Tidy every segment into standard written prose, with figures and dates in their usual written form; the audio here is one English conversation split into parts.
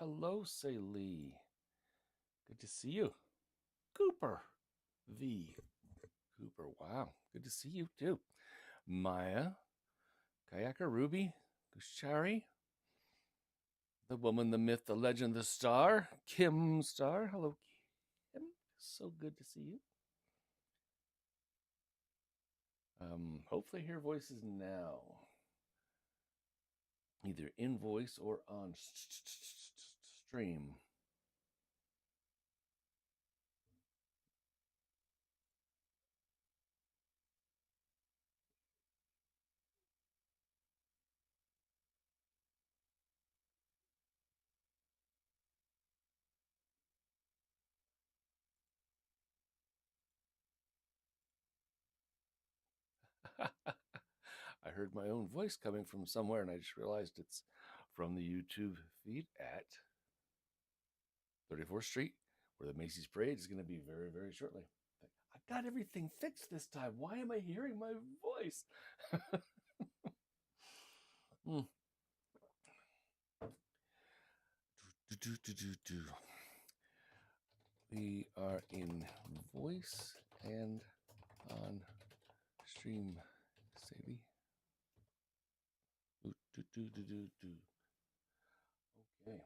Hello, say Lee. Good to see you. Cooper V. Cooper, wow. Good to see you too. Maya, Kayaker Ruby, Gushari, the woman, the myth, the legend, the star, Kim Star. Hello, Kim. So good to see you. Hopefully hear voices now. Either in voice or on stream. I heard my own voice coming from somewhere, and I just realized it's from the YouTube feed at 34th Street, where the Macy's Parade is going to be very, very shortly. I got everything fixed this time. Why am I hearing my voice? We are in voice and on stream, Sadie. Okay.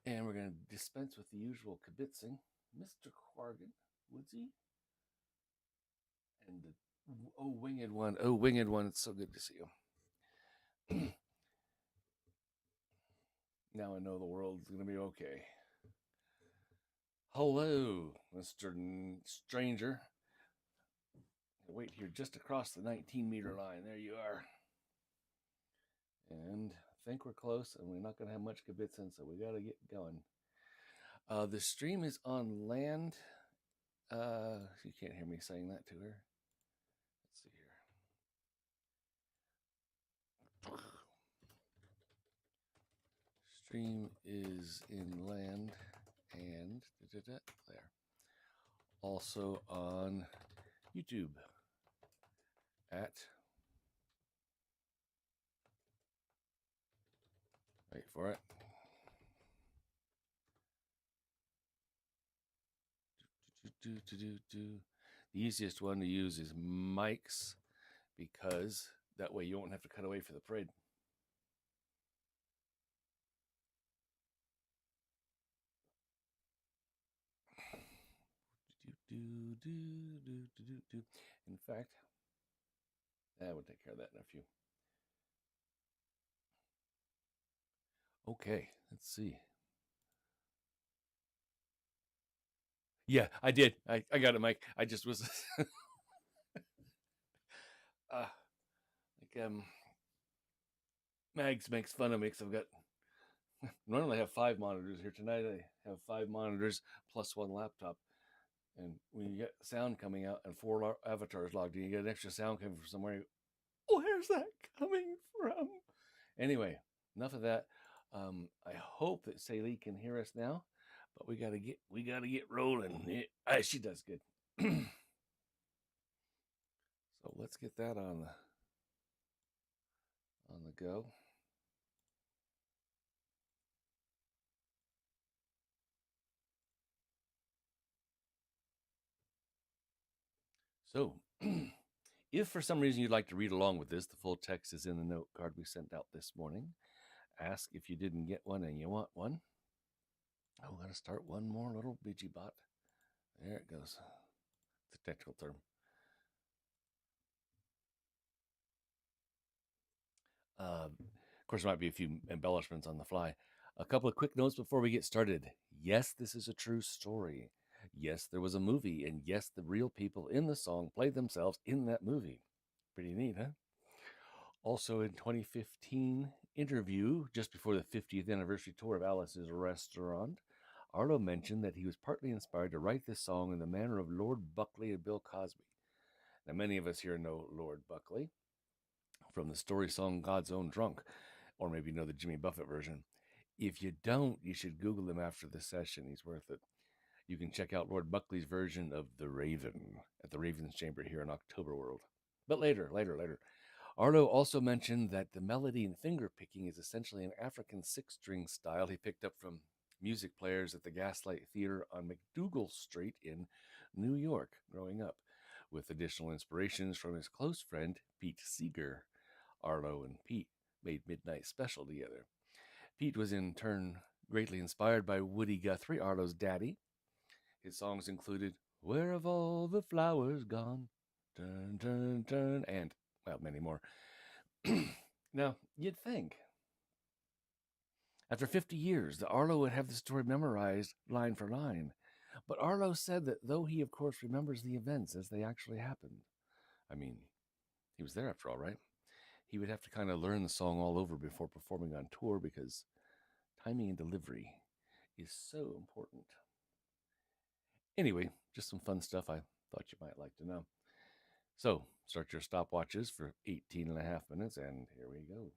And we're going to dispense with the usual kibitzing. Mr. Quargan, Woodsy, and the winged one. Oh, winged one. It's so good to see you. Now I know the world's going to be okay. Hello, Mr. Stranger. Wait here just across the 19-meter line. There you are. And I think we're close, and we're not going to have much kibitzing, so we got to get going. The stream is on land. You can't hear me saying that to her. Let's see here. Stream is in land and there. Also on YouTube at, wait for it. The easiest one to use is Mike's, because that way you won't have to cut away for the parade. In fact, I will take care of that in a few. Okay, let's see. Yeah, I did. I got it, Mike. I just was Mags makes fun of me because I've got normally I have 5 monitors here. Tonight I have 5 monitors plus 1 laptop. And when you get sound coming out and 4 avatars logged in, you get an extra sound coming from somewhere. Where's that coming from? Anyway, enough of that. I hope that Saylee can hear us now, but we gotta get rolling. She does good. So let's get that on the go. So, if for some reason you'd like to read along with this, the full text is in the note card we sent out this morning. Ask if you didn't get one and you want one. Oh, gotta start one more little BG bot. There it goes. It's a technical term. Of course, there might be a few embellishments on the fly. A couple of quick notes before we get started. Yes, this is a true story. Yes, there was a movie, and yes, the real people in the song played themselves in that movie. Pretty neat, huh? Also, in 2015 interview, just before the 50th anniversary tour of Alice's Restaurant, Arlo mentioned that he was partly inspired to write this song in the manner of Lord Buckley and Bill Cosby. Now, many of us here know Lord Buckley from the story song God's Own Drunk, or maybe know the Jimmy Buffett version. If you don't, you should Google him after the session. He's worth it. You can check out Lord Buckley's version of The Raven at the Raven's Chamber here in OctoberWorld. But later. Arlo also mentioned that the melody and finger picking is essentially an African six-string style he picked up from music players at the Gaslight Theater on McDougal Street in New York growing up, with additional inspirations from his close friend Pete Seeger. Arlo and Pete made Midnight Special together. Pete was in turn greatly inspired by Woody Guthrie, Arlo's daddy. His songs included Where Have All the Flowers Gone? Turn, turn, turn, and, well, many more. Now, you'd think, after 50 years, that Arlo would have the story memorized line for line. But Arlo said that though he, of course, remembers the events as they actually happened, I mean, he was there after all, right? He would have to kind of learn the song all over before performing on tour because timing and delivery is so important. Anyway, just some fun stuff I thought you might like to know. So, start your stopwatches for 18 and a half minutes, and here we go.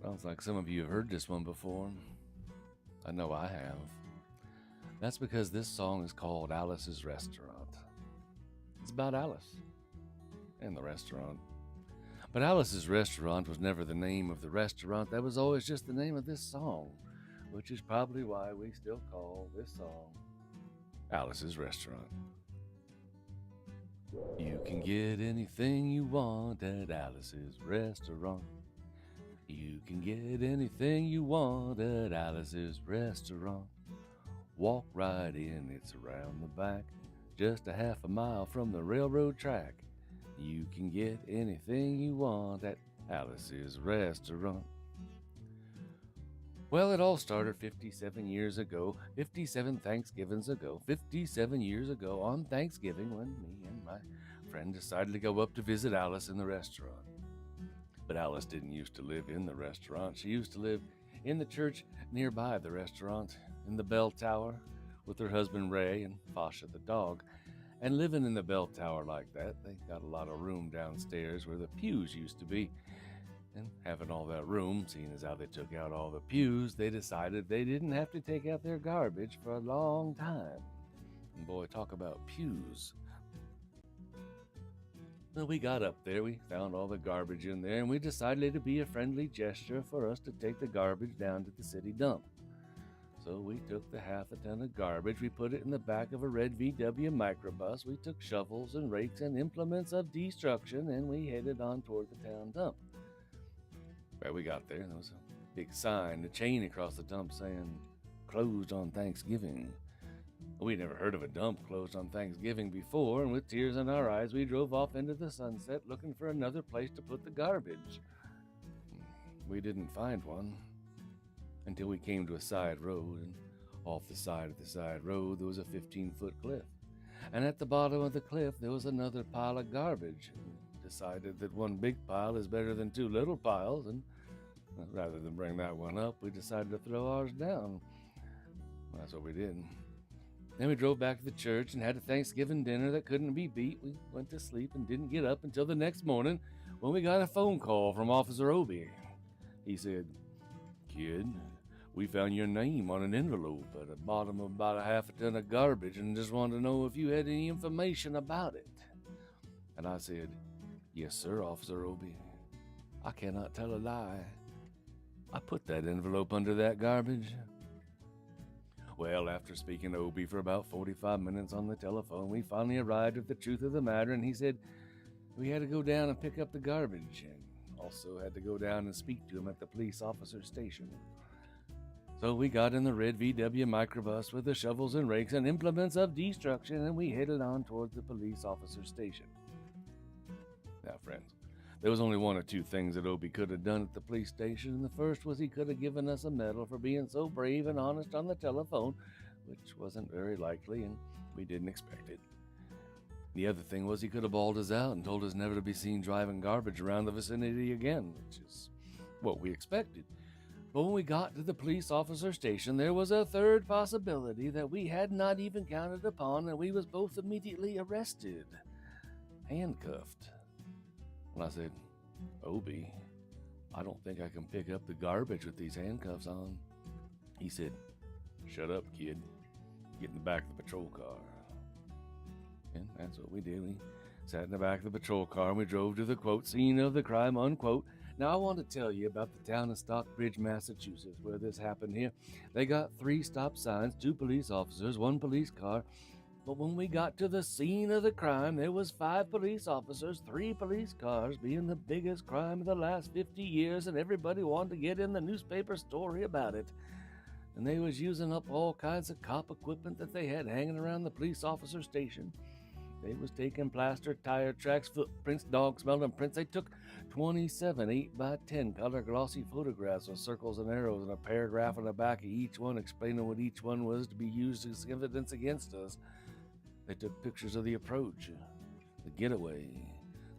Sounds like some of you have heard this one before. I know I have. That's because this song is called Alice's Restaurant. It's about Alice and the restaurant. But Alice's Restaurant was never the name of the restaurant. That was always just the name of this song, which is probably why we still call this song Alice's Restaurant. You can get anything you want at Alice's Restaurant. You can get anything you want at Alice's Restaurant. Walk right in, it's around the back, just a half a mile from the railroad track. You can get anything you want at Alice's Restaurant. Well, it all started 57 years ago, 57 Thanksgivings ago, 57 years ago on Thanksgiving when me and my friend decided to go up to visit Alice in the restaurant. But Alice didn't used to live in the restaurant. She used to live in the church nearby the restaurant, in the bell tower, with her husband Ray and Fasha the dog. And living in the bell tower like that, they got a lot of room downstairs where the pews used to be. And having all that room, seeing as how they took out all the pews, they decided they didn't have to take out their garbage for a long time. And boy, talk about pews. Well, we got up there, we found all the garbage in there, and we decided it'd be a friendly gesture for us to take the garbage down to the city dump. So we took the half a ton of garbage, we put it in the back of a red VW microbus, we took shovels and rakes and implements of destruction, and we headed on toward the town dump. Well, we got there, and there was a big sign, a chain across the dump saying, "Closed on Thanksgiving." We'd never heard of a dump closed on Thanksgiving before, and with tears in our eyes, we drove off into the sunset looking for another place to put the garbage. We didn't find one until we came to a side road, and off the side of the side road there was a 15-foot cliff. And at the bottom of the cliff there was another pile of garbage. We decided that one big pile is better than two little piles, and rather than bring that one up, we decided to throw ours down. Well, that's what we did. Then we drove back to the church and had a Thanksgiving dinner that couldn't be beat. We went to sleep and didn't get up until the next morning when we got a phone call from Officer Obie. He said, "Kid, we found your name on an envelope at the bottom of about a half a ton of garbage and just wanted to know if you had any information about it." And I said, "Yes, sir, Officer Obie. I cannot tell a lie. I put that envelope under that garbage." Well, after speaking to Obie for about 45 minutes on the telephone, we finally arrived at the truth of the matter, and he said we had to go down and pick up the garbage, and also had to go down and speak to him at the police officer's station. So we got in the red VW microbus with the shovels and rakes and implements of destruction, and we headed on towards the police officer's station. Now, friends, there was only one or two things that Obie could have done at the police station, and the first was he could have given us a medal for being so brave and honest on the telephone, which wasn't very likely, and we didn't expect it. The other thing was he could have bawled us out and told us never to be seen driving garbage around the vicinity again, which is what we expected. But when we got to the police officer station, there was a third possibility that we had not even counted upon, and we was both immediately arrested, handcuffed. And I said, Obie, I don't think I can pick up the garbage with these handcuffs on. He said, shut up, kid. Get in the back of the patrol car. And that's what we did. We sat in the back of the patrol car and we drove to the, quote, scene of the crime, unquote. Now, I want to tell you about the town of Stockbridge, Massachusetts, where this happened here. They got 3 stop signs, 2 police officers, 1 police car. But when we got to the scene of the crime, there was 5 police officers, 3 police cars, being the biggest crime of the last 50 years, and everybody wanted to get in the newspaper story about it. And they was using up all kinds of cop equipment that they had hanging around the police officer station. They was taking plaster, tire tracks, footprints, dog smelling prints. They took 27 8x10 color glossy photographs with circles and arrows and a paragraph on the back of each one explaining what each one was to be used as evidence against us. They took pictures of the approach, the getaway,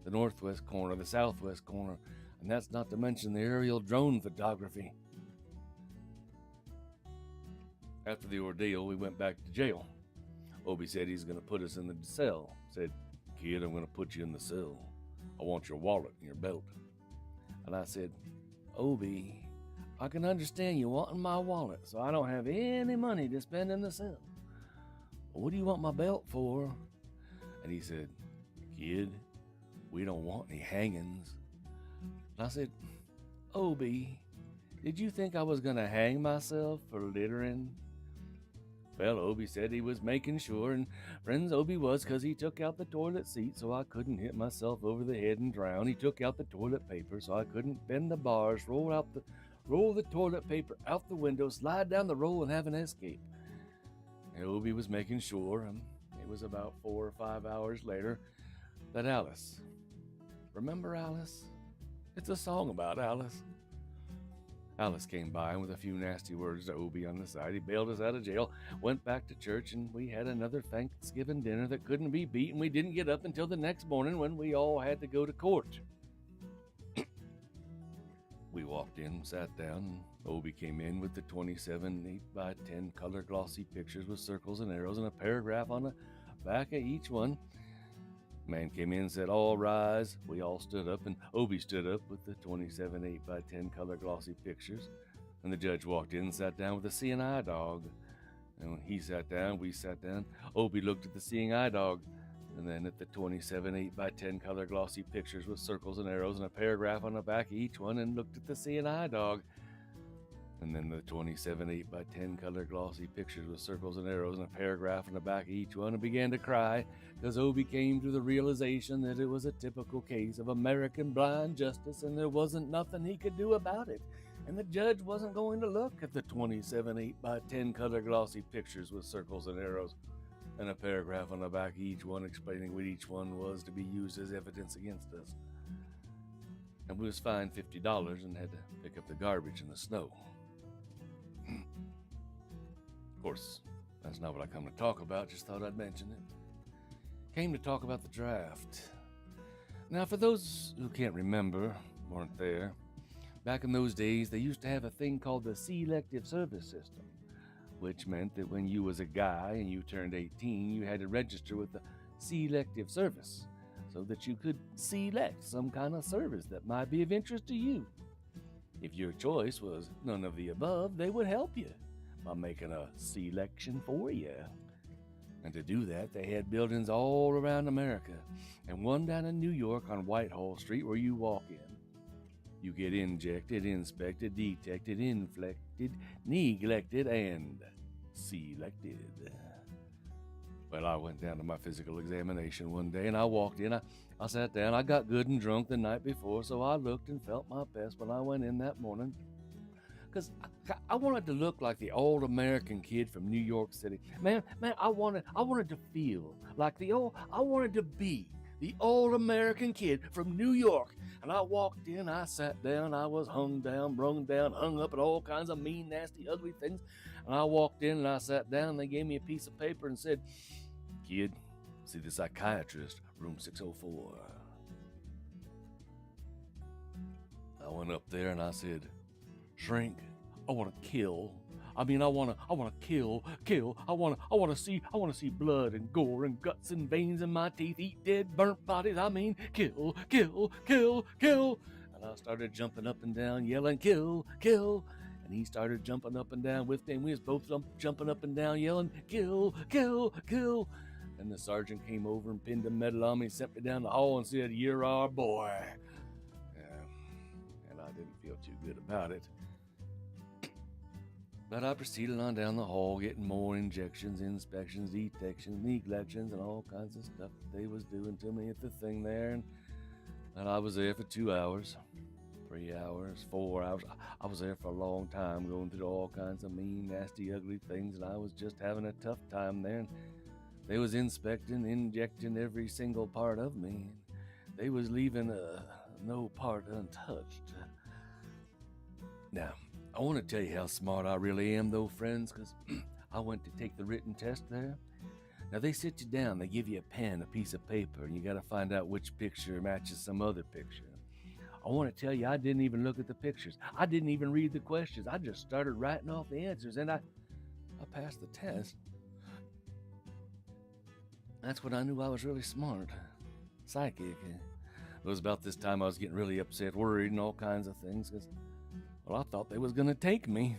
the northwest corner, the southwest corner, and that's not to mention the aerial drone photography. After the ordeal, we went back to jail. Obie said he's going to put us in the cell. Said, kid, I'm going to put you in the cell. I want your wallet and your belt. And I said, Obie, I can understand you wanting my wallet, so I don't have any money to spend in the cell. What do you want my belt for? And he said, kid, we don't want any hangings. And I said, Obie, did you think I was going to hang myself for littering? Well, Obie said he was making sure, and friends, Obie was, because he took out the toilet seat so I couldn't hit myself over the head and drown. He took out the toilet paper so I couldn't bend the bars, roll the toilet paper out the window, slide down the roll, and have an escape. And Obie was making sure, and it was about 4 or 5 hours later, that Alice, remember Alice? It's a song about Alice. Alice came by, and with a few nasty words to Obie on the side, he bailed us out of jail, went back to church, and we had another Thanksgiving dinner that couldn't be beat, and we didn't get up until the next morning when we all had to go to court. We walked in, sat down, and Obie came in with the 27 8x10 color glossy pictures with circles and arrows and a paragraph on the back of each one. Man came in and said, all rise. We all stood up, and Obie stood up with the 27 8x10 color glossy pictures. And the judge walked in and sat down with the seeing eye dog. And when he sat down, we sat down. Obie looked at the seeing eye dog, and then at the 27 8x10 color glossy pictures with circles and arrows and a paragraph on the back of each one, and looked at the seeing eye dog. And then the 27 8x10 color glossy pictures with circles and arrows and a paragraph on the back of each one, and began to cry because Obie came to the realization that it was a typical case of American blind justice and there wasn't nothing he could do about it. And the judge wasn't going to look at the 27 8x10 color glossy pictures with circles and arrows and a paragraph on the back of each one explaining what each one was to be used as evidence against us. And we was fined $50 and had to pick up the garbage in the snow. Of course, that's not what I come to talk about, just thought I'd mention it. Came to talk about the draft. Now, for those who can't remember, weren't there, back in those days, they used to have a thing called the selective service system, which meant that when you was a guy and you turned 18, you had to register with the selective service so that you could select some kind of service that might be of interest to you. If your choice was none of the above, they would help you by making a selection for you. And to do that, they had buildings all around America, and one down in New York on Whitehall Street where you walk in. You get injected, inspected, detected, inflected, neglected, and selected. Well, I went down to my physical examination one day, and I walked in. I sat down. I got good and drunk the night before, so I looked and felt my best when I went in that morning. Because I wanted to look like the old American kid from New York City. Man, I wanted to feel like I wanted to be the old American kid from New York. And I walked in, I sat down, I was hung down, brung down, hung up at all kinds of mean, nasty, ugly things. And I walked in and I sat down, and they gave me a piece of paper and said, kid, see the psychiatrist, room 604. I went up there and I said, shrink, I want to kill. I mean, I want to kill. I want to see blood and gore and guts and veins in my teeth, eat dead, burnt bodies. I mean, kill. And I started jumping up and down, yelling, kill. And he started jumping up and down with me, and we was both jumping up and down, yelling, kill. And the sergeant came over and pinned a medal on me, sent me down the hall, and said, "You're our boy." And I didn't feel too good about it. But I proceeded on down the hall, getting more injections, inspections, detections, neglections, and all kinds of stuff that they was doing to me at the thing there. And I was there for 2 hours, 3 hours, 4 hours. I was there for a long time, going through all kinds of mean, nasty, ugly things, and I was just having a tough time there. And they was inspecting, injecting every single part of me. They was leaving no part untouched. Now, I want to tell you how smart I really am, though, friends, because I went to take the written test there. Now, they sit you down, they give you a pen, a piece of paper, and you got to find out which picture matches some other picture. I want to tell you, I didn't even look at the pictures. I didn't even read the questions. I just started writing off the answers, and I passed the test. That's when I knew I was really smart. Psychic. It was about this time I was getting really upset, worried, and all kinds of things, because, well, I thought they was going to take me.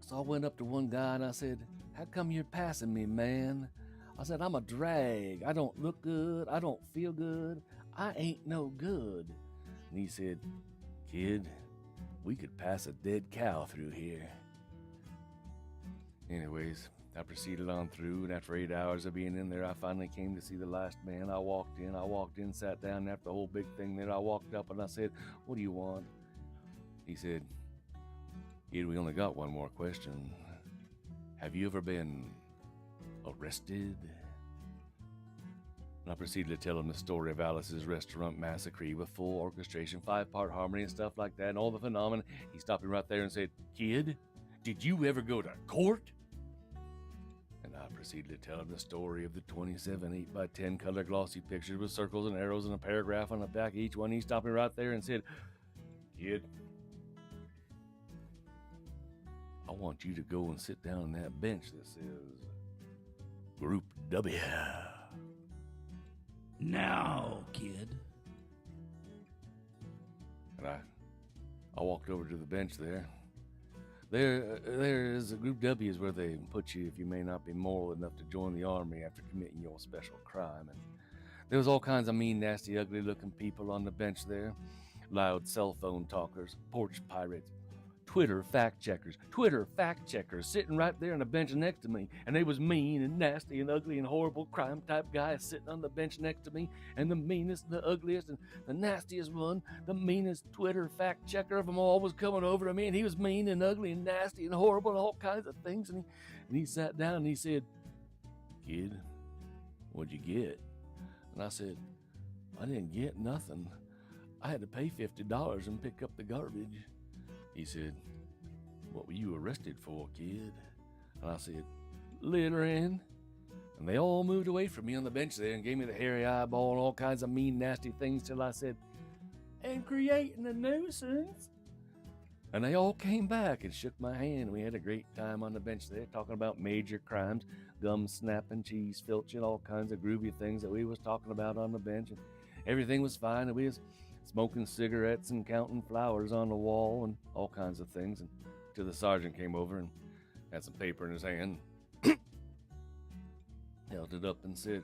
So I went up to one guy and I said, "How come you're passing me, man?" I said, "I'm a drag. I don't look good. I don't feel good. I ain't no good." And he said, "Kid, we could pass a dead cow through here." Anyways, I proceeded on through, and after 8 hours of being in there, I finally came to see the last man. I walked in, sat down, and after the whole big thing there, I walked up and I said, "What do you want?" He said, "Kid, we only got one more question. Have you ever been arrested?" And I proceeded to tell him the story of Alice's restaurant massacre with full orchestration, 5-part harmony and stuff like that, and all the phenomena. He stopped me right there and said, "Kid, did you ever go to court?" And I proceeded to tell him the story of the 27 8x10 color glossy pictures with circles and arrows and a paragraph on the back of each one. He stopped me right there and said, "Kid, I want you to go and sit down on that bench that says Group W. Now, kid." And I walked over to the bench there. There is a Group W is where they put you if you may not be moral enough to join the army after committing your special crime. And there was all kinds of mean, nasty, ugly-looking people on the bench there. Loud cell phone talkers, porch pirates, Twitter fact checkers sitting right there on the bench next to me. And they was mean and nasty and ugly and horrible crime type guys sitting on the bench next to me. And the meanest, the ugliest, and the nastiest one, the meanest Twitter fact checker of them all was coming over to me. And he was mean and ugly and nasty and horrible and all kinds of things. And he sat down and he said, "Kid, what'd you get?" And I said, "I didn't get nothing. I had to pay $50 and pick up the garbage." He said, "What were you arrested for, kid?" And I said, "Littering." And they all moved away from me on the bench there and gave me the hairy eyeball and all kinds of mean, nasty things till I said, "And creating a nuisance." And they all came back and shook my hand. We had a great time on the bench there talking about major crimes, gum snapping, cheese filching, all kinds of groovy things that we was talking about on the bench. And everything was fine, and we was smoking cigarettes and counting flowers on the wall and all kinds of things, until the sergeant came over and had some paper in his hand, held it up and said,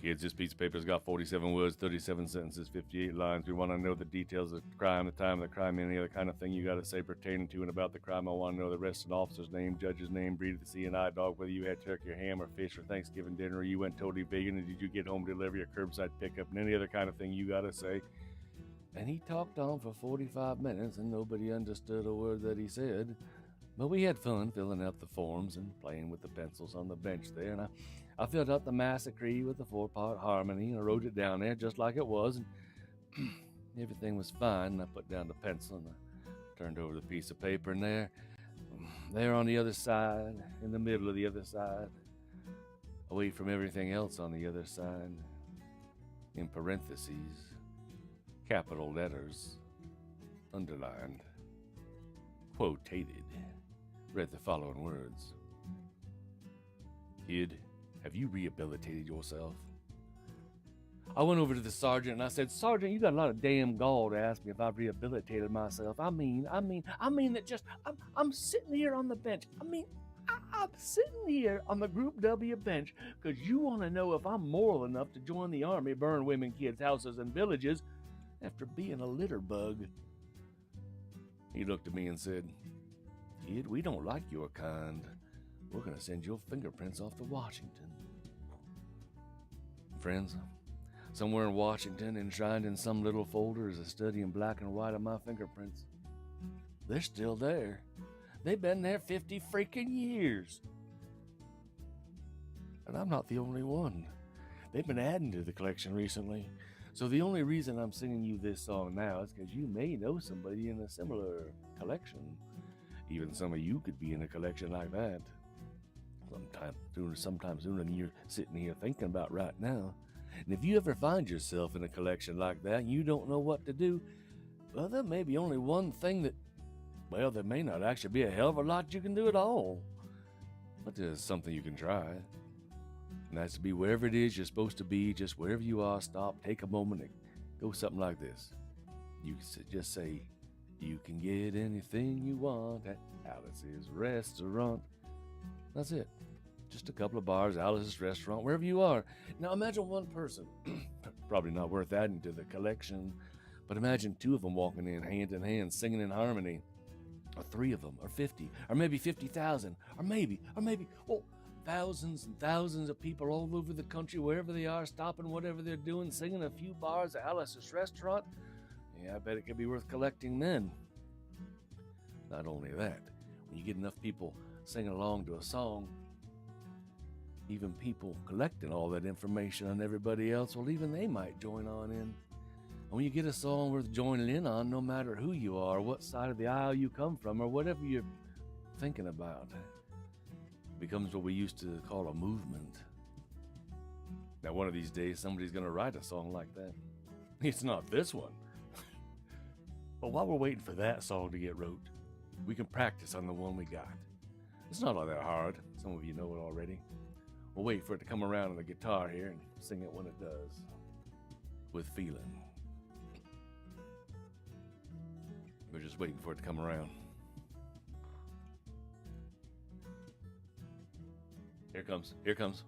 "Kids, this piece of paper's got 47 words, 37 sentences, 58 lines. We want to know the details of the crime, the time of the crime, any other kind of thing you got to say pertaining to and about the crime. I want to know the arrested officer's name, judge's name, breed of the C&I dog, whether you had turkey or ham or fish for Thanksgiving dinner, or you went totally vegan, and did you get home delivery or curbside pickup, and any other kind of thing you got to say." And he talked on for 45 minutes, and nobody understood a word that he said. But we had fun filling out the forms and playing with the pencils on the bench there. And I filled out the massacre with the 4-part harmony, and I wrote it down there just like it was. And everything was fine. And I put down the pencil, and I turned over the piece of paper. And there on the other side, in the middle of the other side, away from everything else on the other side, in parentheses, capital letters, underlined, quotated, read the following words. Kid, have you rehabilitated yourself? I went over to the sergeant and I said, Sergeant, you got a lot of damn gall to ask me if I've rehabilitated myself. I mean that just, I'm sitting here on the bench. I'm sitting here on the Group W bench because you want to know if I'm moral enough to join the army, burn women, kids, houses, and villages after being a litter bug. He looked at me and said, Kid, we don't like your kind. We're going to send your fingerprints off to Washington. Friends, somewhere in Washington, enshrined in some little folder, is a study in black and white of my fingerprints. They're still there. They've been there 50 freaking years. And I'm not the only one. They've been adding to the collection recently. So the only reason I'm singing you this song now is because you may know somebody in a similar collection. Even some of you could be in a collection like that. Sometime sooner than you're sitting here thinking about right now. And if you ever find yourself in a collection like that and you don't know what to do, well, there may be only one thing that, well, there may not actually be a hell of a lot you can do at all. But there's something you can try. And that's to be wherever it is you're supposed to be, just wherever you are, stop, take a moment, and go something like this. You can just say, you can get anything you want at Alice's Restaurant. That's it. Just a couple of bars, Alice's Restaurant, wherever you are. Now imagine one person, probably not worth adding to the collection, but imagine two of them walking in hand, singing in harmony. Or three of them, or 50, or maybe 50,000, or maybe, well, thousands and thousands of people all over the country, wherever they are, stopping whatever they're doing, singing a few bars at Alice's Restaurant. Yeah, I bet it could be worth collecting then. Not only that, when you get enough people singing along to a song, even people collecting all that information on everybody else, well, even they might join on in. And when you get a song worth joining in on, no matter who you are, what side of the aisle you come from, or whatever you're thinking about, it becomes what we used to call a movement. Now, one of these days, somebody's going to write a song like that. It's not this one. But while we're waiting for that song to get wrote, we can practice on the one we got. It's not all that hard. Some of you know it already. We'll wait for it to come around on the guitar here and sing it when it does. With feeling. We're just waiting for it to come around. Here it comes.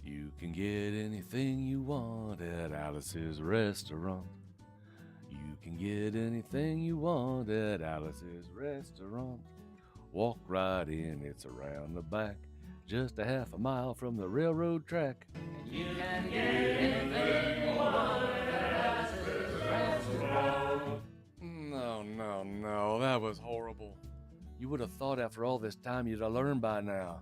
You can get anything you want at Alice's Restaurant. You can get anything you want at Alice's Restaurant. Walk right in, it's around the back, just a half a mile from the railroad track. You can get anything you want at Alice's Restaurant. No, that was horrible. You would have thought after all this time you'd have learned by now.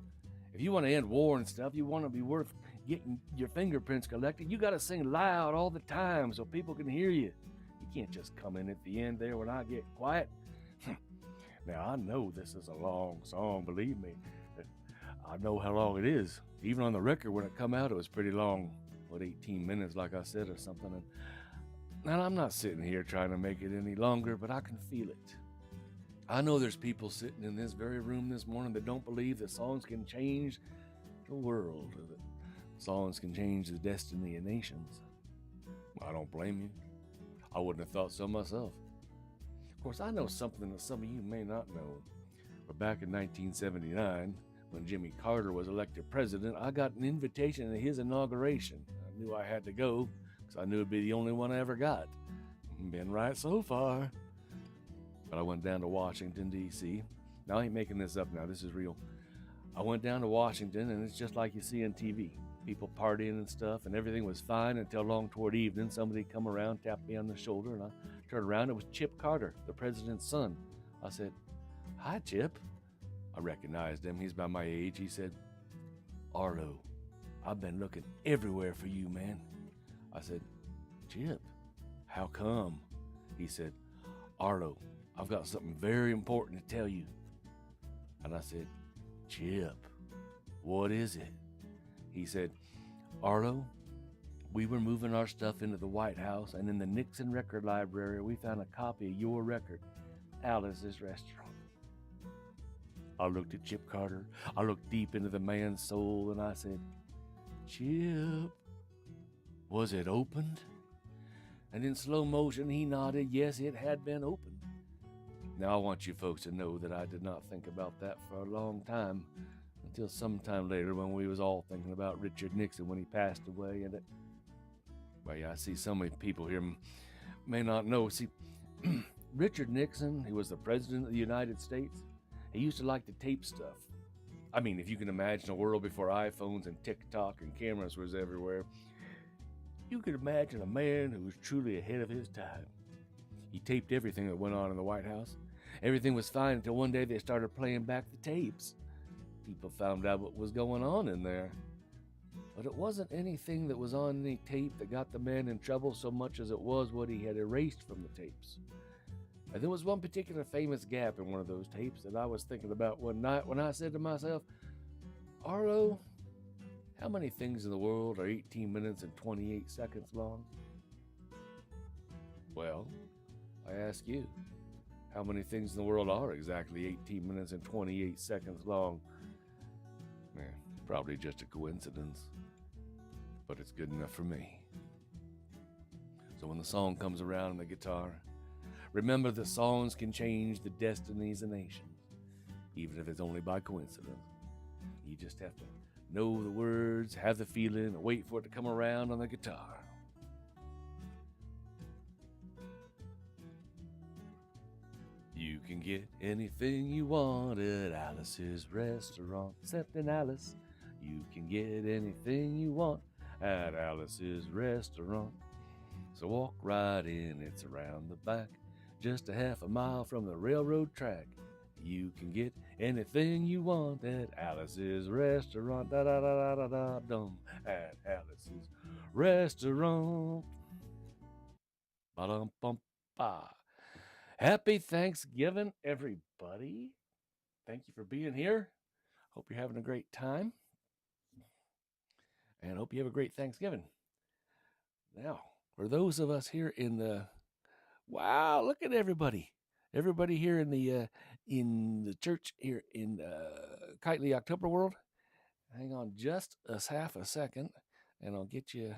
If you want to end war and stuff, you want to be worth getting your fingerprints collected, you got to sing loud all the time so people can hear you. You can't just come in at the end there when I get quiet. Now, I know this is a long song, believe me. I know how long it is. Even on the record, when it come out, it was pretty long. 18 minutes, like I said, or something. And now, I'm not sitting here trying to make it any longer, but I can feel it. I know there's people sitting in this very room this morning that don't believe that songs can change the world, or that songs can change the destiny of nations. I don't blame you. I wouldn't have thought so myself. Of course, I know something that some of you may not know. But back in 1979, when Jimmy Carter was elected president, I got an invitation to his inauguration. I knew I had to go, because I knew it'd be the only one I ever got. Been right so far. But I went down to Washington, D.C. Now, I ain't making this up now. This is real. I went down to Washington, and it's just like you see on TV. People partying and stuff, and everything was fine until long toward evening. Somebody come around, tapped me on the shoulder, and I turned around. It was Chip Carter, the president's son. I said, "Hi, Chip." I recognized him. He's about my age. He said, "Arlo, I've been looking everywhere for you, man." I said, "Chip, how come?" He said, "Arlo, I've got something very important to tell you." And I said, "Chip, what is it?" He said, "Arlo, we were moving our stuff into the White House, and in the Nixon record library, we found a copy of your record. Alice's restaurant. I looked at Chip Carter. I looked deep into the man's soul and I said, Chip, was it opened? And in slow motion, he nodded, yes, it had been opened. Now, I want you folks to know that I did not think about that for a long time, until sometime later when we was all thinking about Richard Nixon when he passed away. And well, yeah, I see so many people here may not know. See, Richard Nixon, he was the president of the United States. He used to like to tape stuff. I mean, if you can imagine a world before iPhones and TikTok and cameras was everywhere, you could imagine a man who was truly ahead of his time. He taped everything that went on in the White House. Everything was fine until one day they started playing back the tapes. People found out what was going on in there. But it wasn't anything that was on any tape that got the man in trouble so much as it was what he had erased from the tapes. And there was one particular famous gap in one of those tapes that I was thinking about one night when I said to myself, Arlo, how many things in the world are 18 minutes and 28 seconds long? Well, I ask you, how many things in the world are exactly 18 minutes and 28 seconds long? Probably just a coincidence, but it's good enough for me. So when the song comes around on the guitar, remember that songs can change the destinies of nations, even if it's only by coincidence. You just have to know the words, have the feeling, and wait for it to come around on the guitar. You can get anything you want at Alice's restaurant. Except in Alice, you can get anything you want at Alice's restaurant. So walk right in, it's around the back, just a half a mile from the railroad track. You can get anything you want at Alice's restaurant. Da da da da da dum at Alice's restaurant. Ba dum bum ba. Happy Thanksgiving, everybody. Thank you for being here. Hope you're having a great time. And hope you have a great Thanksgiving. Now, for those of us here in the, wow, look at everybody. Everybody here in the church here in Shandon OctoberWorld. Hang on just a half a second, and I'll get you.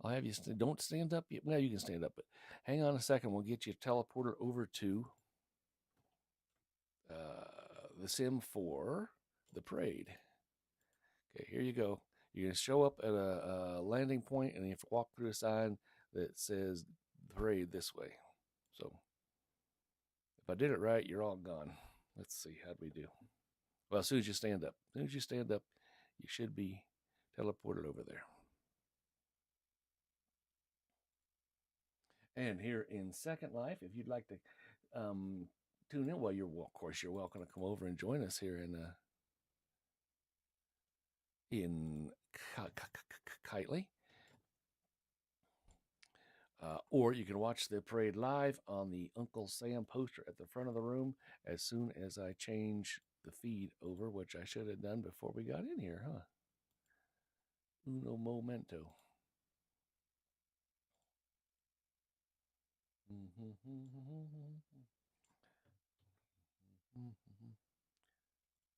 I'll have you. Don't stand up yet. Well, you can stand up, but hang on a second. We'll get you a teleporter over to the sim for the parade. Okay, here you go. You're going to show up at a landing point, and you have to walk through a sign that says parade this way. So if I did it right, you're all gone. Let's see. How'd we do? Well, as soon as you stand up, you should be teleported over there. And here in Second Life, if you'd like to tune in, well, of course, you're welcome to come over and join us here in Kitely. Or you can watch the parade live on the Uncle Sam poster at the front of the room as soon as I change the feed over, which I should have done before we got in here, huh? Uno momento.